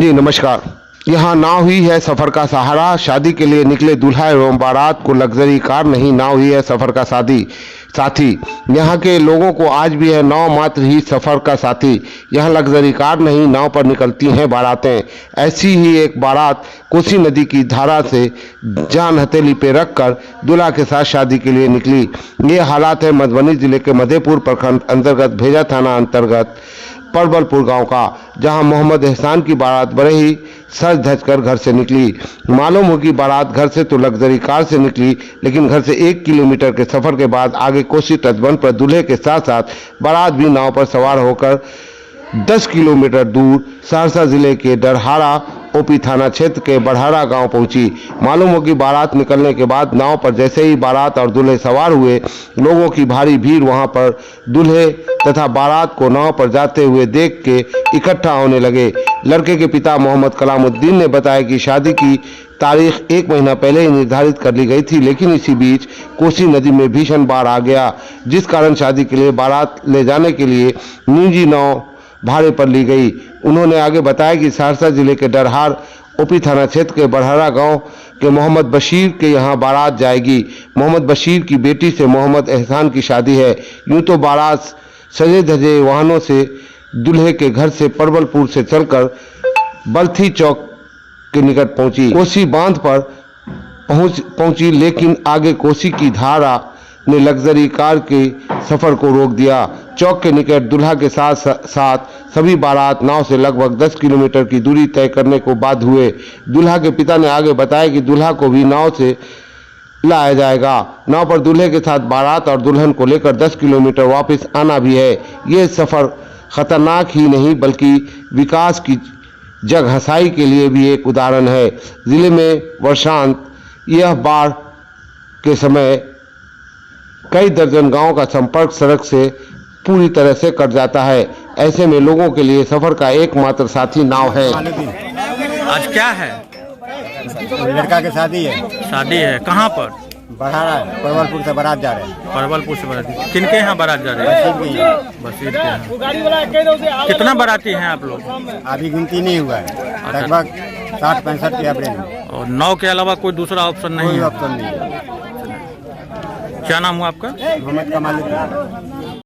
जी नमस्कार। यहाँ नाव ही है सफर का सहारा। शादी के लिए निकले दूल्हा एवं बारात को लग्जरी कार नहीं, नाव ही है सफर का साथी। यहाँ के लोगों को आज भी है नाव मात्र ही सफर का साथी। यहाँ लग्जरी कार नहीं, नाव पर निकलती हैं बारातें। ऐसी ही एक बारात कोसी नदी की धारा से जान हथेली पे रखकर दूल्हा के साथ शादी के लिए निकली। ये हालात है मधुबनी जिले के मधेपुर प्रखंड अंतर्गत भेजा थाना अंतर्गत परबलपुर गांव का, जहां मोहम्मद एहसान की बारात बड़े ही सज धज कर घर से निकली। मालूम हो कि बारात घर से तो लग्जरी कार से निकली, लेकिन घर से 1 किलोमीटर के सफर के बाद आगे कोसी तटबंध पर दूल्हे के साथ साथ बारात भी नाव पर सवार होकर 10 किलोमीटर दूर सहरसा जिले के डरहारा ओपी थाना क्षेत्र के बढ़ारा गांव पहुंची। मालूम हो कि बारात निकलने के बाद नाव पर जैसे ही बारात और दूल्हे सवार हुए, लोगों की भारी भीड़ वहां पर दूल्हे तथा बारात को नाव पर जाते हुए देख के इकट्ठा होने लगे। लड़के के पिता मोहम्मद कलामुद्दीन ने बताया कि शादी की तारीख 1 महीना पहले ही निर्धारित कर ली गई थी, लेकिन इसी बीच कोसी नदी में भीषण बाढ़ आ गया, जिस कारण शादी के लिए बारात ले जाने के लिए निजी नाव भाड़े पर ली गई। उन्होंने आगे बताया कि सहरसा जिले के डरहार ओपी थाना क्षेत्र के बढ़ारा गांव के मोहम्मद बशीर के यहां बारात जाएगी। मोहम्मद बशीर की बेटी से मोहम्मद एहसान की शादी है। यूं तो बारात सजे धजे वाहनों से दूल्हे के घर से परबलपुर से चलकर बल्थी चौक के निकट पहुंची। कोसी बांध पर पहुंची, लेकिन आगे कोसी की धारा ने लग्जरी कार के सफर को रोक दिया। चौक के निकट दूल्हा के साथ सभी बारात नाव से लगभग 10 किलोमीटर की दूरी तय करने को बाध्य हुए। दूल्हा के पिता ने आगे बताया कि दूल्हा को भी नाव से लाया जाएगा। नाव पर दूल्हे के साथ बारात और दुल्हन को लेकर 10 किलोमीटर वापस आना भी है। ये सफर खतरनाक ही नहीं बल्कि विकास की जग हंसाई के लिए भी एक उदाहरण है। जिले में वर्षांत यह बाढ़ के समय कई दर्जन गांव का संपर्क सड़क से पूरी तरह से कट जाता है। ऐसे में लोगों के लिए सफर का एकमात्र साथी नाव है। आज क्या है? लड़का की शादी है। शादी है, कहाँ पर? बढ़ारा है, परवलपुर से बारात जा रहे हैं। परवलपुर से बाराती किनके यहाँ बारात जा रहे हैं? बशीर के यहाँ। कितना बाराती हैं आप लोग? अभी गिनती नहीं हुआ है, लगभग 60-65 के एवरेज में। और नाव के अलावा कोई दूसरा ऑप्शन नहीं कोई है? ऑप्शन नहीं है। क्या नाम हुआ आपका? मोहम्मद कमाल।